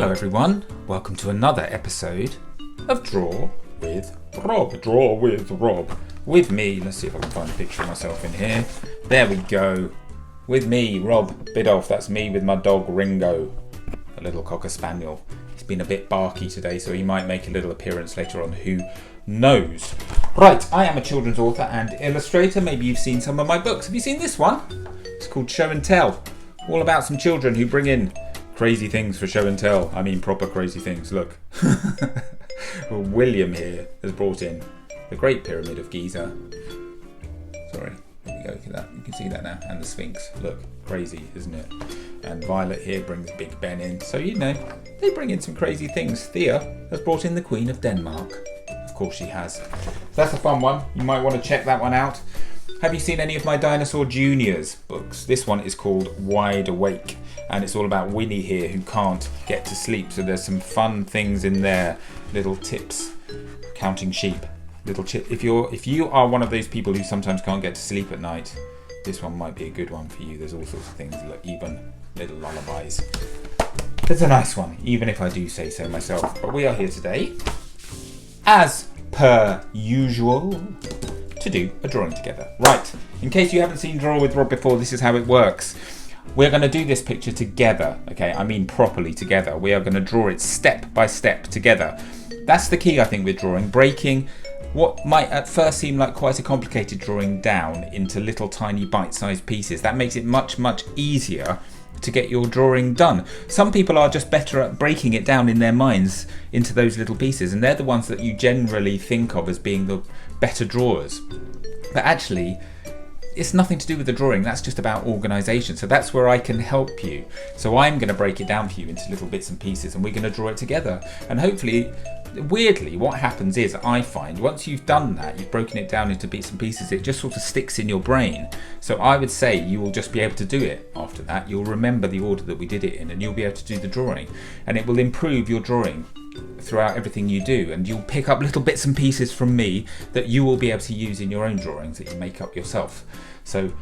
Hello everyone, welcome to another episode of Draw with Rob. Draw with Rob. With me, let's see if I can find a picture of myself in here. There we go. With me, Rob Bidoff, that's me with my dog Ringo, a little Cocker Spaniel. He's been a bit barky today, so he might make a little appearance later on, who knows. Right, I am a children's author and illustrator. Maybe you've seen some of my books. Have you seen this one? It's called Show and Tell. All about some children who bring in crazy things for show and tell. I mean proper crazy things. Look. Well, William here has brought in the Great Pyramid of Giza. Sorry, there we go, look at that. You can see that now. And the Sphinx. Look, crazy, isn't it? And Violet here brings Big Ben in. So, you know, they bring in some crazy things. Thea has brought in the Queen of Denmark. Of course she has. So that's a fun one. You might want to check that one out. Have you seen any of my Dinosaur Juniors books? This one is called Wide Awake, and it's all about Winnie here who can't get to sleep. So there's some fun things in there, little tips, counting sheep, little chip. If you are one of those people who sometimes can't get to sleep at night, this one might be a good one for you. There's all sorts of things, even little lullabies. It's a nice one, even if I do say so myself. But we are here today, as per usual, to do a drawing together. Right, in case you haven't seen Draw with Rob before, this is how it works. We're going to do this picture together, okay? I mean properly together. We are going to draw it step by step together. That's the key, I think, with drawing. Breaking what might at first seem like quite a complicated drawing down into little tiny bite-sized pieces. That makes it much, much easier to get your drawing done. Some people are just better at breaking it down in their minds into those little pieces, and they're the ones that you generally think of as being the better drawers. But actually, it's nothing to do with the drawing, that's just about organisation. So that's where I can help you. So I'm going to break it down for you into little bits and pieces, and we're going to draw it together. And hopefully, weirdly, what happens is, I find, once you've done that, you've broken it down into bits and pieces, it just sort of sticks in your brain. So I would say you will just be able to do it after that. You'll remember the order that we did it in, and you'll be able to do the drawing. And it will improve your drawing throughout everything you do, and you'll pick up little bits and pieces from me that you will be able to use in your own drawings that you make up yourself. So,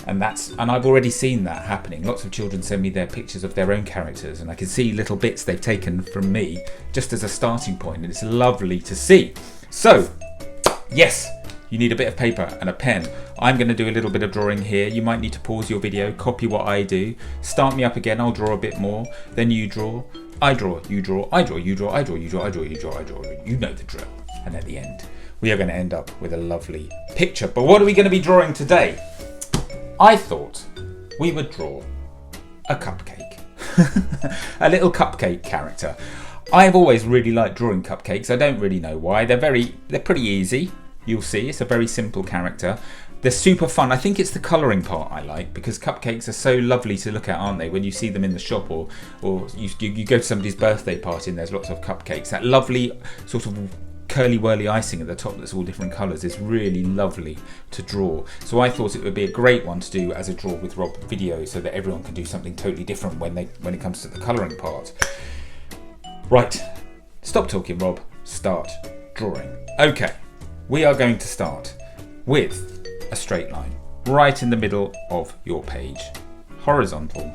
and I've already seen that happening. Lots of children send me their pictures of their own characters, and I can see little bits they've taken from me just as a starting point, and it's lovely to see. So, yes, you need a bit of paper and a pen. I'm going to do a little bit of drawing here. You might need to pause your video, copy what I do, start me up again, I'll draw a bit more, then you draw, I draw, you draw, I draw, you draw, I draw, you draw, I draw, you draw, I draw. You know the drill. And at the end, we are going to end up with a lovely picture. But what are we going to be drawing today? I thought we would draw a cupcake. A little cupcake character. I've always really liked drawing cupcakes. I don't really know why. They're pretty easy. You'll see, it's a very simple character. They're super fun. I think it's the colouring part I like, because cupcakes are so lovely to look at, aren't they? When you see them in the shop, or you go to somebody's birthday party and there's lots of cupcakes. That lovely sort of curly whirly icing at the top that's all different colours is really lovely to draw. So I thought it would be a great one to do as a Draw with Rob video, so that everyone can do something totally different when it comes to the colouring part. Right, stop talking, Rob. Start drawing. Okay, we are going to start with a straight line right in the middle of your page, horizontal,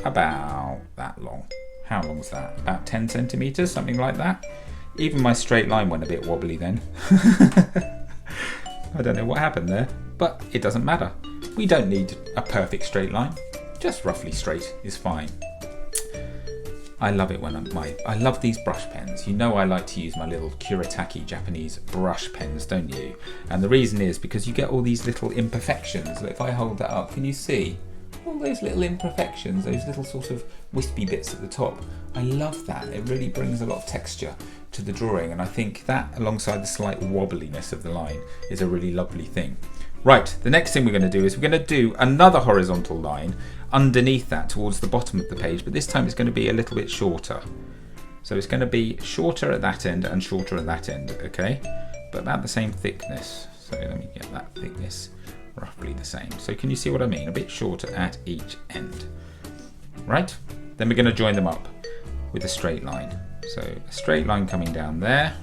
about that long. How long is that? About 10 centimeters, something like that. Even my straight line went a bit wobbly then. I don't know what happened there, but it doesn't matter. We don't need a perfect straight line. Just roughly straight is fine. I love it when I love these brush pens. You know I like to use my little Kuretake Japanese brush pens, don't you? And the reason is because you get all these little imperfections. If I hold that up, can you see? All those little imperfections, those little sort of wispy bits at the top. I love that. It really brings a lot of texture to the drawing, and I think that, alongside the slight wobbliness of the line, is a really lovely thing. Right, the next thing we're going to do is we're going to do another horizontal line underneath that towards the bottom of the page, but this time it's going to be a little bit shorter. So it's going to be shorter at that end and shorter at that end, okay? But about the same thickness. So let me get that thickness roughly the same. So can you see what I mean? A bit shorter at each end. Right? Then we're going to join them up with a straight line. So a straight line coming down there,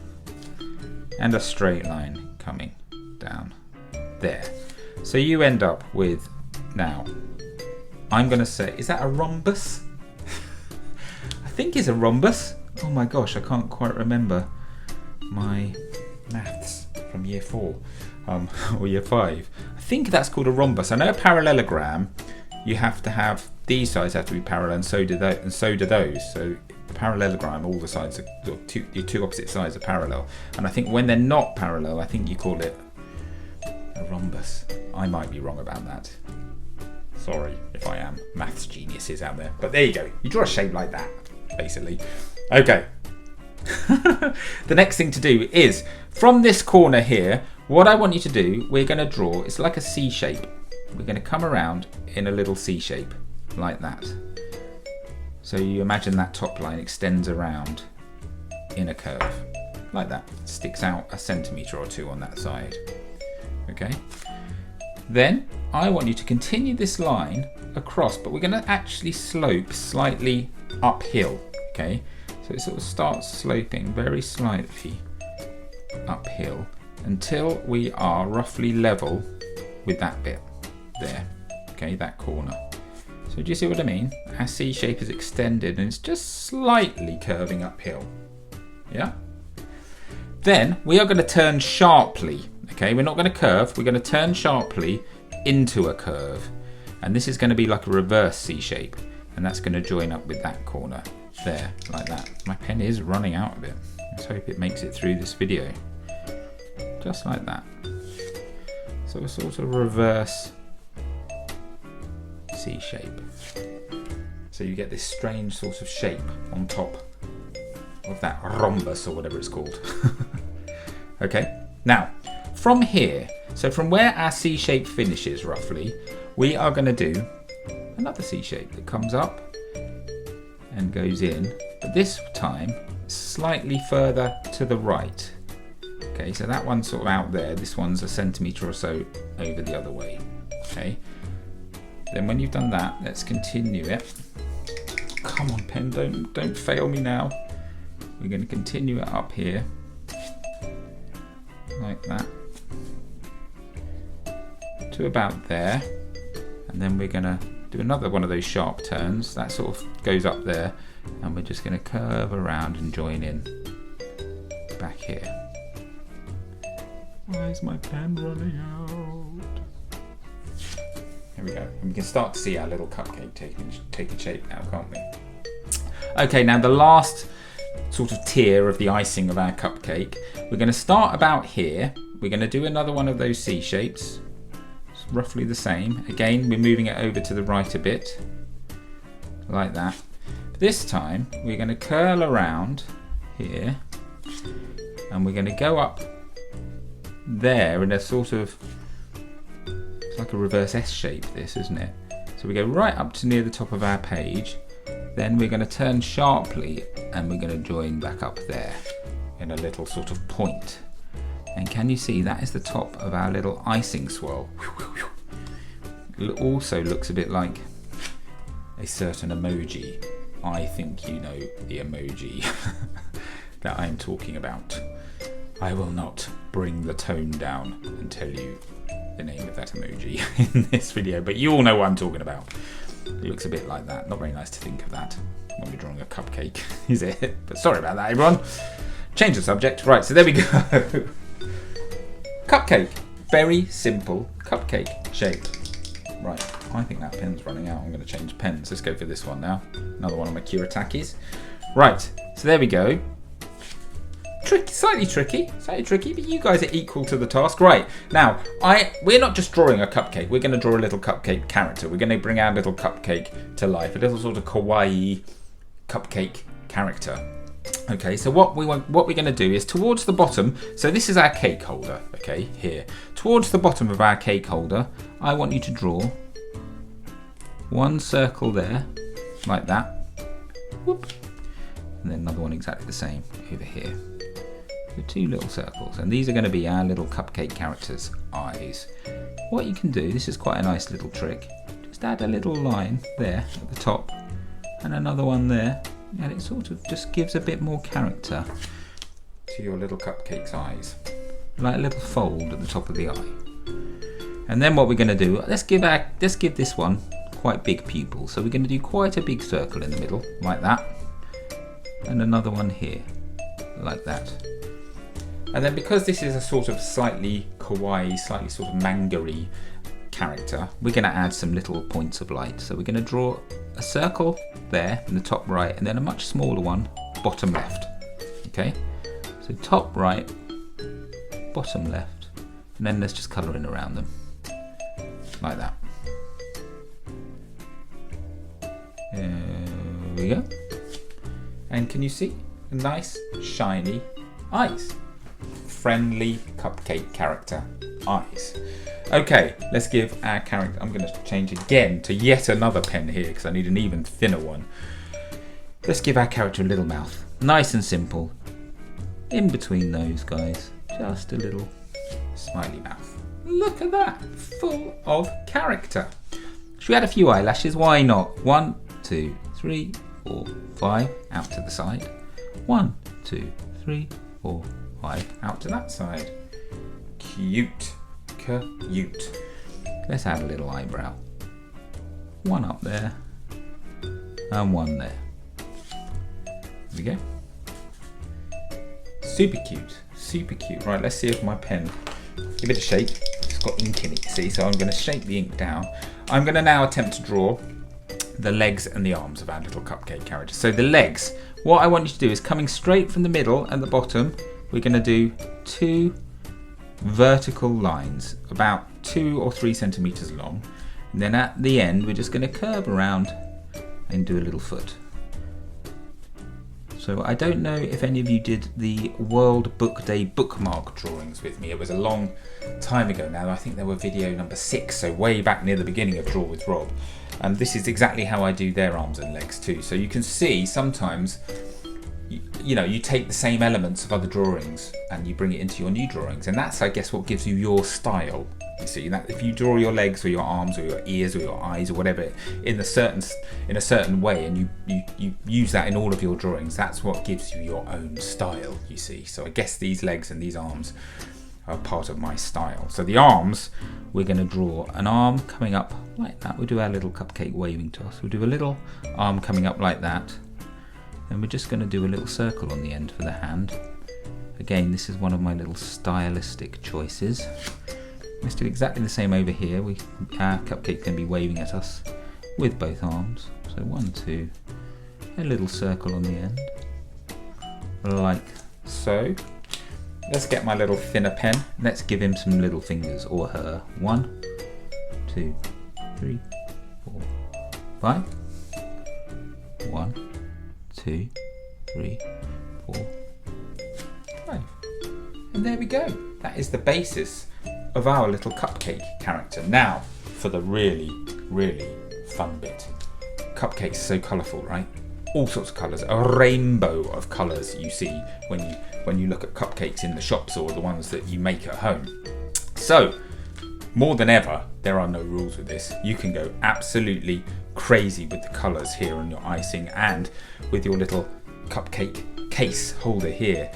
and a straight line coming down there. So you end up with, now, I'm going to say, is that a rhombus? I think is a rhombus. Oh my gosh, I can't quite remember my maths from year 4 or year 5. I think that's called a rhombus. I know a parallelogram, you have to have, these sides have to be parallel, and so do those. So the parallelogram, all the sides are your two opposite sides are parallel. And I think when they're not parallel, I think you call it a rhombus. I might be wrong about that. Sorry if I am, maths geniuses out there. But there you go. You draw a shape like that, basically. Okay. The next thing to do is, from this corner here, what I want you to do, we're going to draw, it's like a C shape. We're going to come around in a little C shape, like that. So you imagine that top line extends around in a curve, like that. Sticks out a centimetre or 2 on that side. Okay. Then I want you to continue this line across, but we're going to actually slope slightly uphill. Okay. So it sort of starts sloping very slightly uphill until we are roughly level with that bit there. Okay, that corner. So do you see what I mean? Our C shape is extended and it's just slightly curving uphill. Yeah? Then we are going to turn sharply. Okay, we're not going to curve, we're going to turn sharply into a curve. And this is going to be like a reverse C shape. And that's going to join up with that corner there, like that. My pen is running out of it. Let's hope it makes it through this video. Just like that. So a sort of reverse C shape. So you get this strange sort of shape on top of that rhombus or whatever it's called. Okay, now from here, so from where our C shape finishes roughly, we are going to do another C shape that comes up and goes in, but this time slightly further to the right. Okay, so that one's sort of out there, this one's a centimetre or so over the other way. Okay, then when you've done that, let's continue it. Come on, pen, don't fail me now. We're going to continue it up here, like that, to about there, and then we're going to do another one of those sharp turns. That sort of goes up there, and we're just going to curve around and join in back here. Why is my pen running out? Here we go. And we can start to see our little cupcake taking shape now, can't we? Okay, now the last sort of tier of the icing of our cupcake. We're going to start about here. We're going to do another one of those C shapes. It's roughly the same. Again, we're moving it over to the right a bit, like that. This time, we're going to curl around here, and we're going to go up there in a sort of, it's like a reverse S shape, this, isn't it? So we go right up to near the top of our page, then we're going to turn sharply and we're going to join back up there in a little sort of point. And can you see that is the top of our little icing swirl? It also looks a bit like a certain emoji. I think you know the emoji that I'm talking about. I will not bring the tone down and tell you the name of that emoji in this video, but you all know what I'm talking about. It looks a bit like that. Not very nice to think of that when we're drawing a cupcake, is it? But sorry about that, everyone. Change the subject. Right, so there we go. Cupcake. Very simple cupcake shape. Right, I think that pen's running out. I'm going to change pens. Let's go for this one now. Another one of my Kuratakis. Right, so there we go. Slightly tricky, but you guys are equal to the task. Right, now, we're not just drawing a cupcake, we're going to draw a little cupcake character. We're going to bring our little cupcake to life, a little sort of kawaii cupcake character. Okay, so what we're going to do is towards the bottom, so this is our cake holder, okay, here. Towards the bottom of our cake holder, I want you to draw one circle there, like that. Whoop. And then another one exactly the same over here. So 2 little circles, and these are going to be our little cupcake character's eyes. What you can do, this is quite a nice little trick, just add a little line there at the top and another one there, and it sort of just gives a bit more character to your little cupcake's eyes, like a little fold at the top of the eye. And then what we're going to do, let's give this one quite big pupils, so we're going to do quite a big circle in the middle, like that. and another one here, like that. And then because this is a sort of slightly kawaii, slightly sort of manga-y character, we're going to add some little points of light. So we're going to draw a circle there in the top right, and then a much smaller one bottom left. Okay, so top right, bottom left, and then let's just colour in around them like that. There we go. And can you see a nice shiny eyes? Friendly Cupcake character eyes. Okay, let's give our character, I'm going to change again to yet another pen here because I need an even thinner one. Let's give our character a little mouth. Nice and simple. In between those guys, just a little smiley mouth. Look at that, full of character. Should we add a few eyelashes? Why not? 1, 2, 3, 4, 5, out to the side. 1, 2, 3, 4, 5, out to that side. Cute. Cute. Let's add a little eyebrow. 1 up there, and 1 there. There we go. Super cute, super cute. Right, let's see if my pen, give it a shake. It's got ink in it, see, so I'm going to shake the ink down. I'm going to now attempt to draw the legs and the arms of our little Cupcake character. So the legs, what I want you to do is coming straight from the middle and the bottom, we're going to do 2 vertical lines, about 2 or 3 centimeters long. And then at the end, we're just going to curve around and do a little foot. So I don't know if any of you did the World Book Day bookmark drawings with me. It was a long time ago now. I think they were video number 6, so way back near the beginning of Draw with Rob. And this is exactly how I do their arms and legs too. So you can see sometimes, you know, you take the same elements of other drawings and you bring it into your new drawings. And that's, I guess, what gives you your style. You see, that if you draw your legs or your arms or your ears or your eyes or whatever in a certain way, and you use that in all of your drawings, that's what gives you your own style, you see. So I guess these legs and these arms are part of my style. So the arms, we're going to draw an arm coming up like that. We'll do our little Cupcake waving to us. We'll do a little arm coming up like that. And we're just going to do a little circle on the end for the hand. Again, this is one of my little stylistic choices. Let's do exactly the same over here. Our Cupcake can be waving at us with both arms. So 1, 2, a little circle on the end, like so. Let's get my little thinner pen. Let's give him some little fingers, or her. 1, 2, 3, 4, 5. 1, 2, 3, 4, 5. And there we go. That is the basis of our little Cupcake character. Now for the really, really fun bit. Cupcakes are so colourful, right? All sorts of colours, a rainbow of colours you see when you look at cupcakes in the shops or the ones that you make at home. So more than ever, there are no rules with this. You can go absolutely crazy with the colours here on your icing and with your little Cupcake case holder here.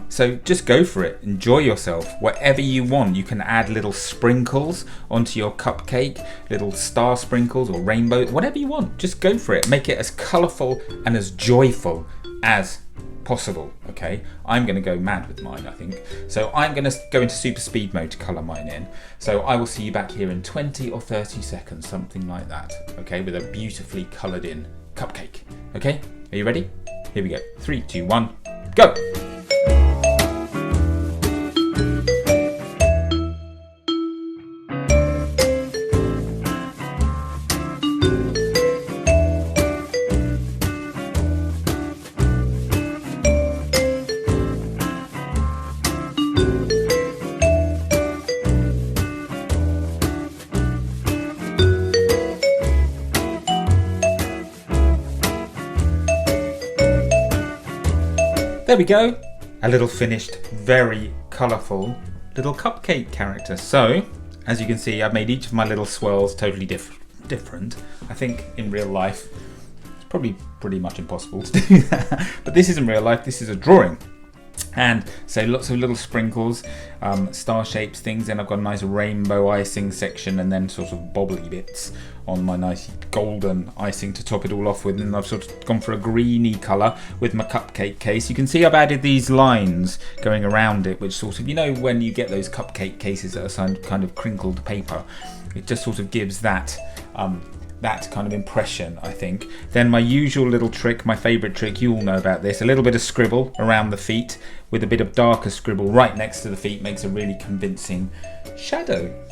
So just go for it, enjoy yourself, whatever you want. You can add little sprinkles onto your Cupcake, little star sprinkles or rainbow, whatever you want, just go for it. Make it as colourful and as joyful as possible, okay? I'm gonna go mad with mine, I think. So I'm gonna go into super speed mode to colour mine in. So I will see you back here in 20 or 30 seconds, something like that, okay? With a beautifully coloured in Cupcake, okay? Are you ready? Here we go, 3, 2, 1, go! There we go, a little finished, very colourful little Cupcake character. So, as you can see, I've made each of my little swirls totally different. I think in real life, it's probably pretty much impossible to do that. But this isn't real life, this is a drawing. And so lots of little sprinkles, star shapes, things. Then I've got a nice rainbow icing section, and then sort of bobbly bits on my nice golden icing to top it all off with. And I've sort of gone for a greeny colour with my cupcake case. You can see I've added these lines going around it, which sort of, you know, when you get those cupcake cases that are kind of crinkled paper, it just sort of gives that that kind of impression, I think. Then my usual little trick, my favourite trick, you all know about this, a little bit of scribble around the feet with a bit of darker scribble right next to the feet makes a really convincing shadow.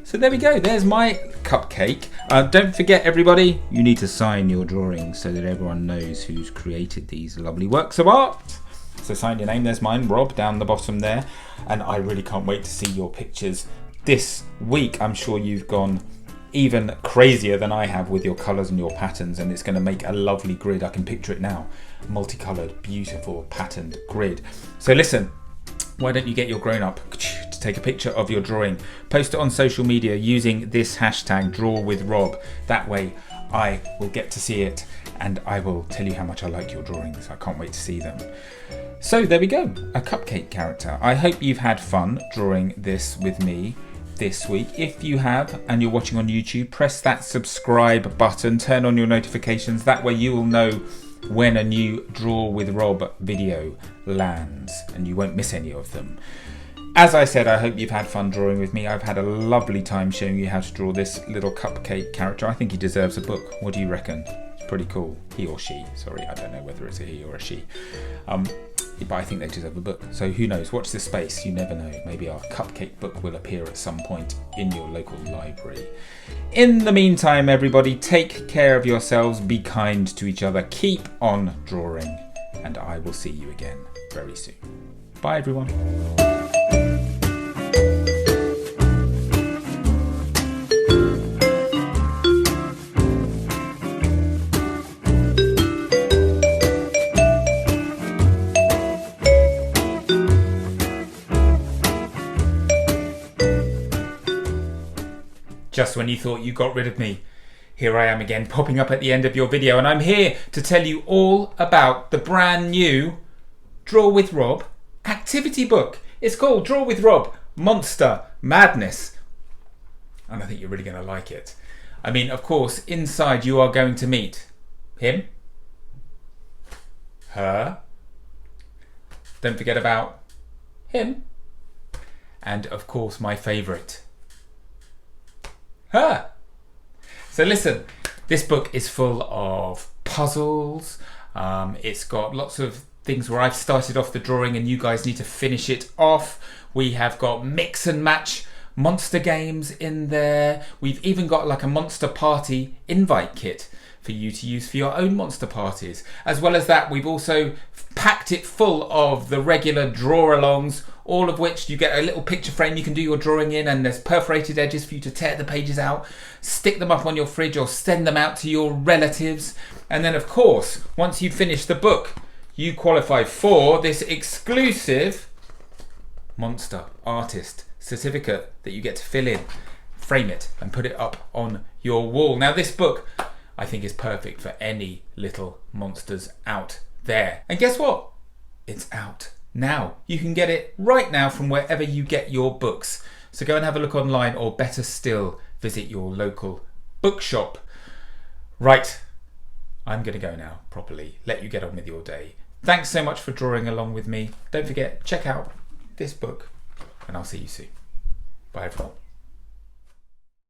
So there we go, there's my cupcake. Don't forget everybody, you need to sign your drawings so that everyone knows who's created these lovely works of art. So sign your name, there's mine, Rob, down the bottom there. And I really can't wait to see your pictures this week. I'm sure you've gone even crazier than I have with your colours and your patterns, and it's going to make a lovely grid. I can picture it now, multicoloured, beautiful patterned grid. So listen, why don't you get your grown-up to take a picture of your drawing, post it on social media using this hashtag #drawwithrob. That way I will get to see it and I will tell you how much I like your drawings. I can't wait to see them. So there we go, a cupcake character. I hope you've had fun drawing this with me this week. If you have and you're watching on YouTube, press that subscribe button, turn on your notifications, that way you will know when a new Draw with Rob video lands and you won't miss any of them. As I said, I hope you've had fun drawing with me. I've had a lovely time showing you how to draw this little cupcake character. I think he deserves a book. What do you reckon? It's pretty cool. He or she, sorry, I don't know whether it's a he or a she. But I think they deserve a book. So who knows? Watch this space. You never know. Maybe our cupcake book will appear at some point in your local library. In the meantime, everybody, take care of yourselves. Be kind to each other. Keep on drawing. And I will see you again very soon. Bye, everyone. Just when you thought you got rid of me, here I am again, popping up at the end of your video, and I'm here to tell you all about the brand new Draw with Rob activity book. It's called Draw with Rob Monster Madness, and I think you're really going to like it. I mean, of course, inside you are going to meet him, her, don't forget about him, and of course my favourite, her. So listen, this book is full of puzzles. It's got lots of things where I've started off the drawing and you guys need to finish it off. We have got mix and match monster games in there. We've even got like a monster party invite kit for you to use for your own monster parties. As well as that, we've also packed it full of the regular draw-alongs, all of which you get a little picture frame you can do your drawing in, and there's perforated edges for you to tear the pages out, stick them up on your fridge or send them out to your relatives. And then of course, once you finish the book, you qualify for this exclusive monster artist certificate that you get to fill in, frame it and put it up on your wall. Now this book I think is perfect for any little monsters out there. And guess what? It's out now. You can get it right now from wherever you get your books. So go and have a look online, or better still, visit your local bookshop. Right, I'm going to go now properly, let you get on with your day. Thanks so much for drawing along with me. Don't forget, check out this book and I'll see you soon. Bye everyone.